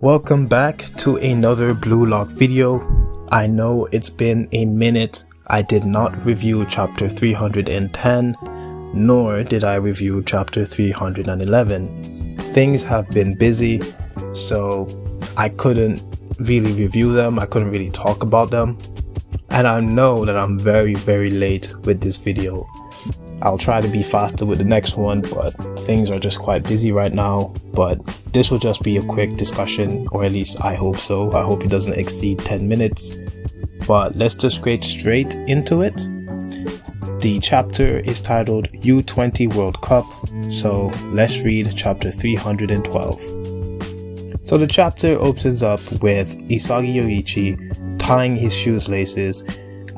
Welcome back to another Blue Lock video. I know it's been a minute. I did not review chapter 310, nor did I review chapter 311. Things have been busy, so I couldn't really review them. I couldn't really talk about them. And I know that I'm very late with this video. I'll try to be faster with the next one, but things are just quite busy right now. But this will just be a quick discussion, or at least I hope so. I hope it doesn't exceed 10 minutes. But let's just get straight into it. The chapter is titled U20 World Cup, so let's read chapter 312. So the chapter opens up with Isagi Yoichi tying his shoelaces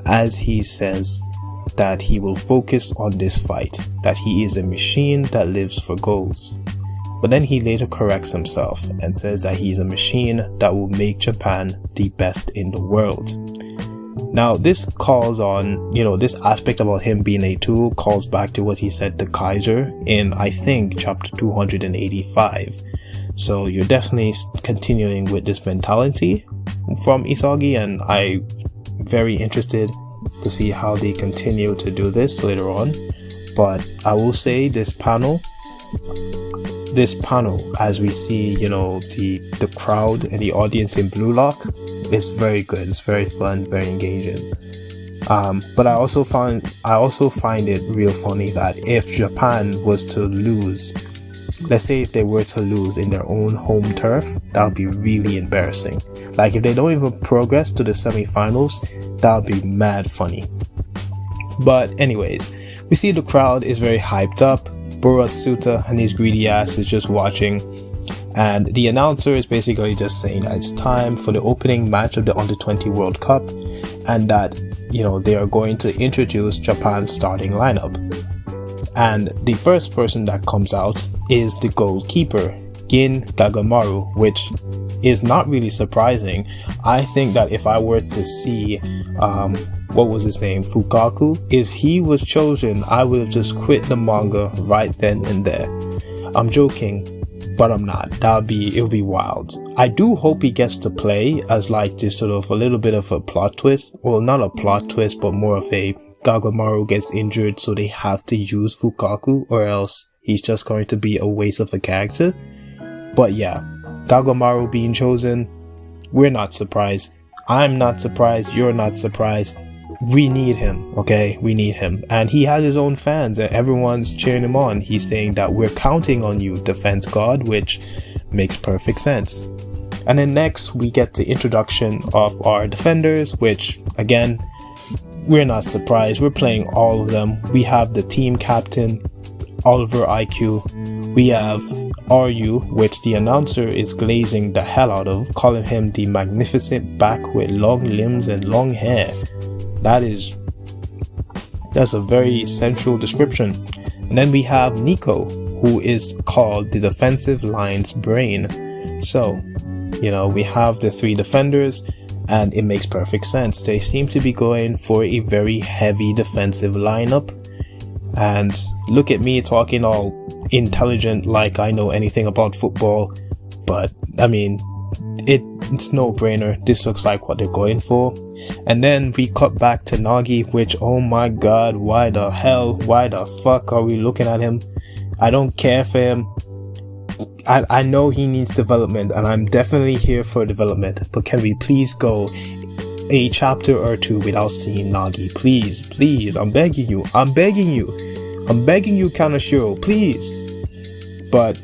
as he says that he will focus on this fight, that he is a machine that lives for goals. But then he later corrects himself and says that he is a machine that will make Japan the best in the world. Now this calls on, this aspect about him being a tool calls back to what he said to Kaiser in, I think, chapter 285. So you're definitely continuing with this mentality from Isagi, and I'm very interested to see how they continue to do this later on. But I will say this panel, as we see, the crowd and the audience in Blue Lock, is very good. It's very fun, very engaging. But I also find it real funny that if Japan was to lose, let's say if they were to lose in their own home turf, that would be really embarrassing. Like if they don't even progress to the semi-finals, that would be mad funny. But anyways, we see the crowd is very hyped up. Borat Suta and his greedy ass is just watching, and the announcer is basically just saying that it's time for the opening match of the Under-20 World Cup, and that they are going to introduce Japan's starting lineup. And the first person that comes out is the goalkeeper, Gin Gagamaru, which is not really surprising. I think that if I were to see what was his name, Fukaku, if he was chosen, I would have just quit the manga right then and there. I'm joking, but I'm not. It'll be wild. I do hope he gets to play as like this sort of a little bit of a plot twist. Well, not a plot twist, but more of a Gagamaru gets injured, so they have to use Fukaku, or else he's just going to be a waste of a character. But yeah, Gagamaru being chosen, we're not surprised. I'm not surprised. You're not surprised. We need him, okay? We need him. And he has his own fans and everyone's cheering him on. He's saying that we're counting on you, defense god, which makes perfect sense. And then next we get the introduction of our defenders, which again, we're not surprised. We're playing all of them. We have the team captain, Oliver IQ. We have RU, which the announcer is glazing the hell out of, calling him the magnificent back with long limbs and long hair. That's a very central description. And then we have Nico, who is called the defensive line's brain. So, we have the three defenders, and it makes perfect sense. They seem to be going for a very heavy defensive lineup. And look at me talking all intelligent like I know anything about football, but I mean, it's no brainer. This looks like what they're going for. And then we cut back to Nagi, which, oh my god, why the fuck are we looking at him? I don't care for him. I know he needs development, and I'm definitely here for development, but can we please go a chapter or two without seeing Nagi? Please, I'm begging you, Kanashiro, please. But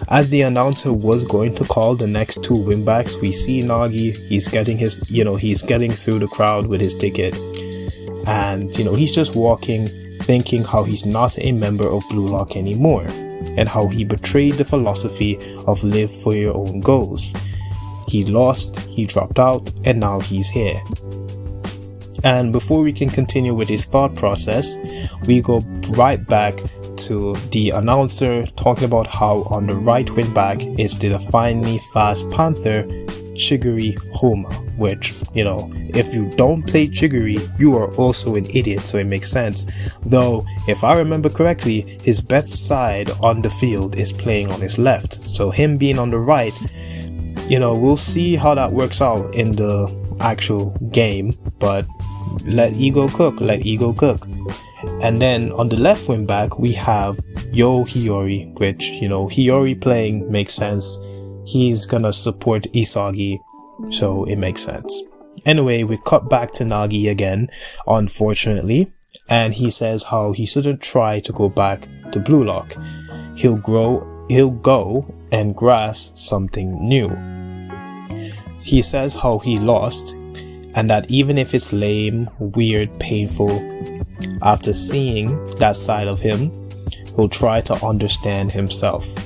as the announcer was going to call the next two wingbacks, we see Nagi. He's getting he's getting through the crowd with his ticket, and he's just walking, thinking how he's not a member of Blue Lock anymore, and how he betrayed the philosophy of live for your own goals. He lost, he dropped out, and now he's here. And before we can continue with his thought process, we go right back to the announcer talking about how on the right wing back is the definitely fast Panther, Chigiri Homa, which, if you don't play Chigiri, you are also an idiot, so it makes sense. Though, if I remember correctly, his best side on the field is playing on his left, so him being on the right we'll see how that works out in the actual game, but let ego cook. And then on the left wing back, we have Yo Hiyori, which, Hiyori playing makes sense. He's gonna support Isagi, so it makes sense. Anyway, we cut back to Nagi again, unfortunately, and he says how he shouldn't try to go back to Blue Lock. He'll go and grasp something new. He says how he lost, and that even if it's lame, weird, painful, after seeing that side of him, he'll try to understand himself.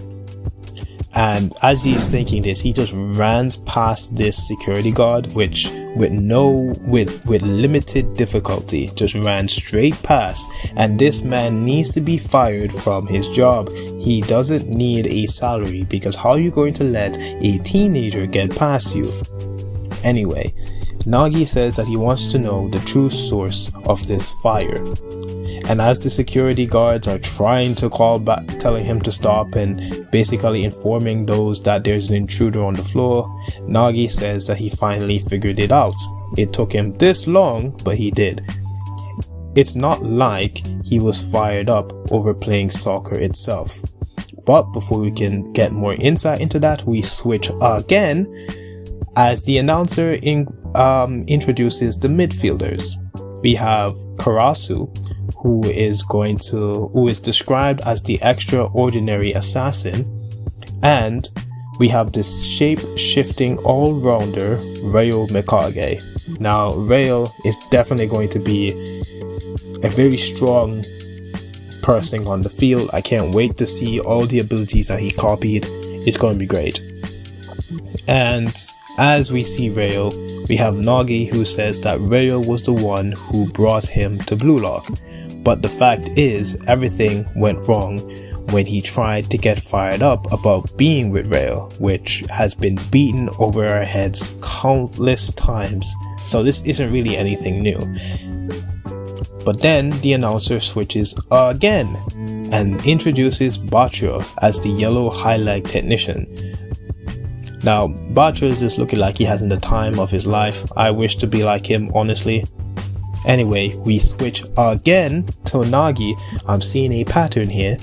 And as he's thinking this, he just runs past this security guard, which with limited difficulty just ran straight past. And this man needs to be fired from his job. He doesn't need a salary, because how are you going to let a teenager get past you? Anyway, Nagi says that he wants to know the true source of this fire. And as the security guards are trying to call back, telling him to stop and basically informing those that there's an intruder on the floor, Nagi says that he finally figured it out. It took him this long, but he did. It's not like he was fired up over playing soccer itself. But before we can get more insight into that, we switch again as the announcer introduces the midfielders. We have Karasu, who is described as the extraordinary assassin, and we have this shape-shifting all-rounder Ryo Mikage. Now, Ryo is definitely going to be a very strong person on the field. I can't wait to see all the abilities that he copied. It's going to be great. And as we see Ryo, we have Nagi, who says that Ryo was the one who brought him to Blue Lock. But the fact is, everything went wrong when he tried to get fired up about being with Ryo, which has been beaten over our heads countless times. So this isn't really anything new. But then the announcer switches again and introduces Batra as the yellow highlight technician. Now, Batra is just looking like he hasn't the time of his life. I wish to be like him, honestly. Anyway, we switch again to Nagi. I'm seeing a pattern here.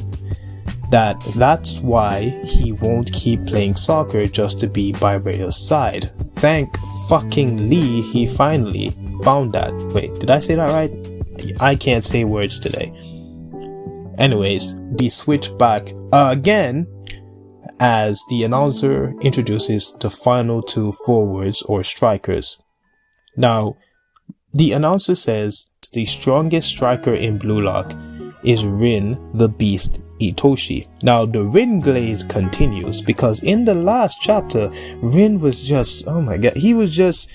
That's why he won't keep playing soccer just to be by Ryo's side. Thank fucking Lee, he finally found that. Wait, did I say that right? I can't say words today. Anyways, we switch back again as the announcer introduces the final two forwards or strikers. Now, the announcer says the strongest striker in Blue Lock is Rin the Beast Itoshi. Now, the Rin glaze continues because in the last chapter, Rin was just, oh my god, he was just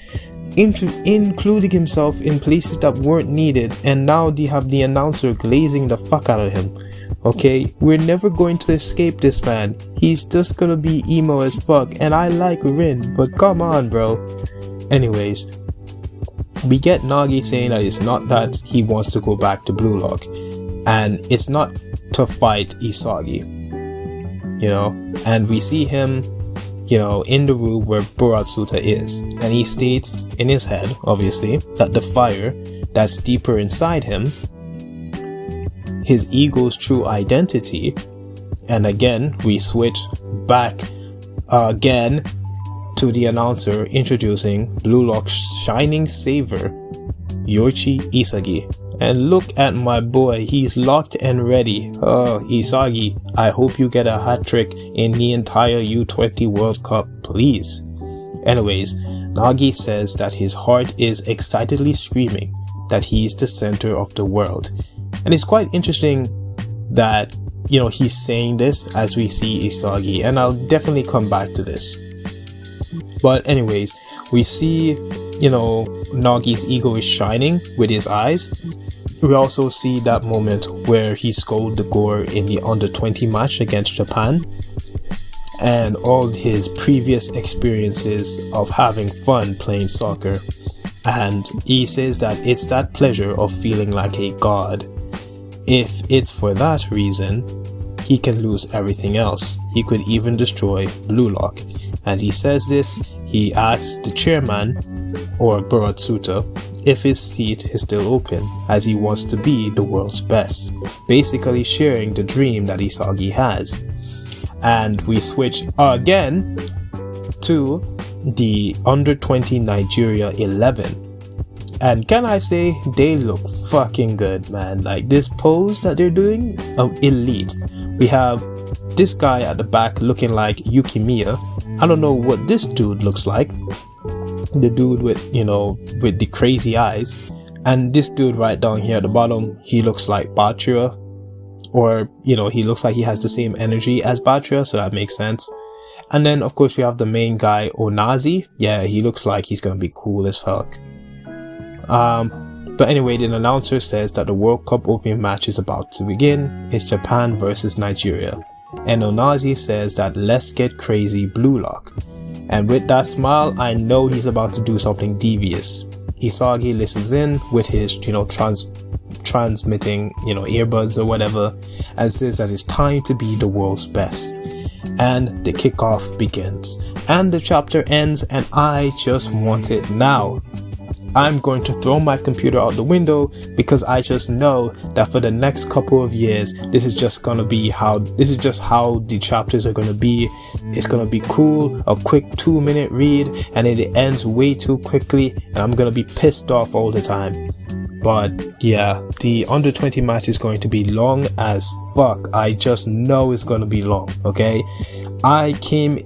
including himself in places that weren't needed, and now they have the announcer glazing the fuck out of him. Okay, we're never going to escape this man. He's just gonna be emo as fuck, and I like Rin, but come on, bro. Anyways, we get Nagi saying that it's not that he wants to go back to Blue Lock, and it's not to fight Isagi, and we see him, in the room where Boratsuta is, and he states in his head, obviously, that the fire that's deeper inside him, his ego's true identity. And again, we switch back again to the announcer introducing Blue Lock's shining saver, Yoichi Isagi. And look at my boy, he's locked and ready. Oh, Isagi, I hope you get a hat trick in the entire U20 World Cup, please. Anyways, Nagi says that his heart is excitedly screaming that he's the center of the world. And it's quite interesting that, he's saying this as we see Isagi, and I'll definitely come back to this. But anyways, we see, Nagi's ego is shining with his eyes. We also see that moment where he scored the goal in the under-20 match against Japan, and all his previous experiences of having fun playing soccer. And he says that it's that pleasure of feeling like a god. If it's for that reason, he can lose everything else. He could even destroy Blue Lock. And he says this, he asks the chairman, or Boratsuta, if his seat is still open, as he wants to be the world's best, basically sharing the dream that Isagi has. And we switch again to the under 20 Nigeria 11. And can I say, they look fucking good, man. Like, this pose that they're doing, elite. We have this guy at the back looking like Yukimiya. I don't know what this dude looks like. The dude with, with the crazy eyes. And this dude right down here at the bottom, he looks like Bachira. Or, he looks like he has the same energy as Bachira, so that makes sense. And then, of course, we have the main guy, Onazi. Yeah, he looks like he's gonna be cool as fuck. But anyway, the announcer says that the World Cup opening match is about to begin. It's Japan versus Nigeria. And Onazi says that let's get crazy Blue Lock. And with that smile, I know he's about to do something devious. Isagi listens in with his, transmitting, earbuds or whatever, and says that it's time to be the world's best. And the kickoff begins. And the chapter ends, and I just want it now. I'm going to throw my computer out the window because I just know that for the next couple of years, this is just how the chapters are going to be. It's going to be cool, a quick 2-minute read, and it ends way too quickly, and I'm going to be pissed off all the time. But yeah, the under 20 match is going to be long as fuck. I just know it's going to be long, okay? I came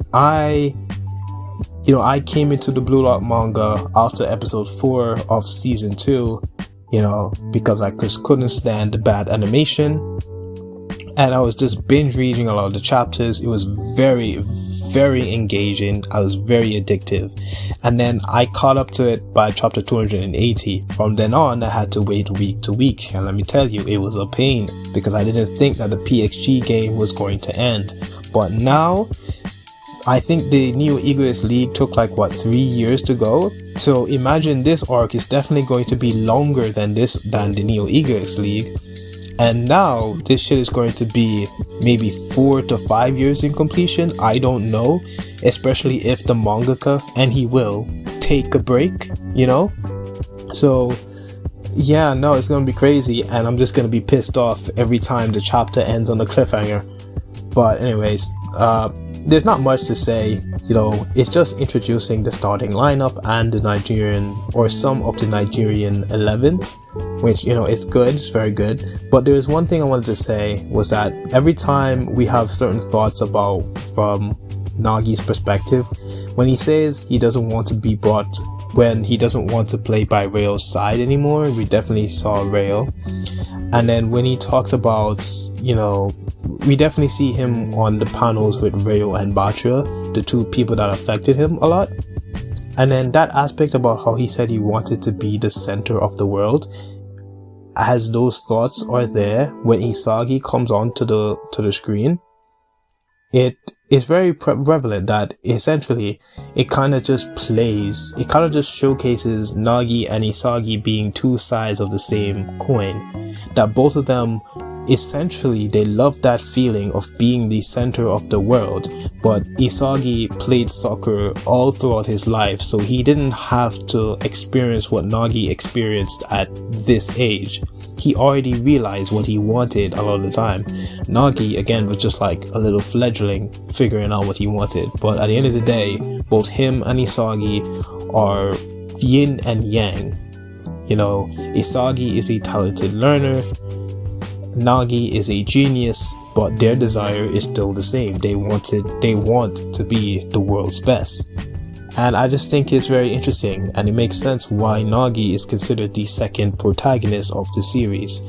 into the Blue Lock manga after episode 4 of season 2, because I just couldn't stand the bad animation. And I was just binge reading a lot of the chapters. It was very, very engaging. I was very addictive. And then I caught up to it by chapter 280. From then on, I had to wait week to week. And let me tell you, it was a pain because I didn't think that the PXG game was going to end. But now, I think the Neo Egoist League took 3 years to go. So imagine this arc is definitely going to be longer than the Neo Egoist League. And now this shit is going to be maybe 4 to 5 years in completion. I don't know, especially if the mangaka, and he will, take a break, So yeah, no, it's going to be crazy, and I'm just going to be pissed off every time the chapter ends on a cliffhanger. But anyways, there's not much to say, it's just introducing the starting lineup and the Nigerian, or some of the Nigerian 11, which, it's good, it's very good. But there is one thing I wanted to say, was that every time we have certain thoughts about, from Nagi's perspective, when he says he doesn't want to be brought, when he doesn't want to play by Rail's side anymore, we definitely saw Rail. And then when he talked about, we definitely see him on the panels with Rayo and Bachira, the two people that affected him a lot. And then that aspect about how he said he wanted to be the center of the world, as those thoughts are there when Isagi comes onto the screen, it is very prevalent that essentially it kind of just showcases Nagi and Isagi being two sides of the same coin, that both of them essentially, they love that feeling of being the center of the world. But Isagi played soccer all throughout his life, so he didn't have to experience what Nagi experienced at this age. He already realized what he wanted a lot of the time. Nagi, again, was just like a little fledgling figuring out what he wanted. But at the end of the day, both him and Isagi are yin and yang. Isagi is a talented learner, Nagi is a genius, but their desire is still the same. They want to be the world's best. And I just think it's very interesting, and it makes sense why Nagi is considered the second protagonist of the series.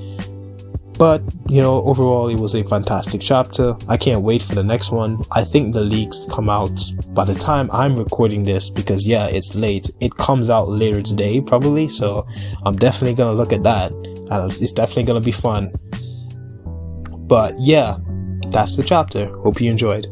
But, overall it was a fantastic chapter. I can't wait for the next one. I think the leaks come out by the time I'm recording this, because yeah, it's late. It comes out later today, probably, so I'm definitely gonna look at that, and it's definitely gonna be fun. But yeah, that's the chapter. Hope you enjoyed.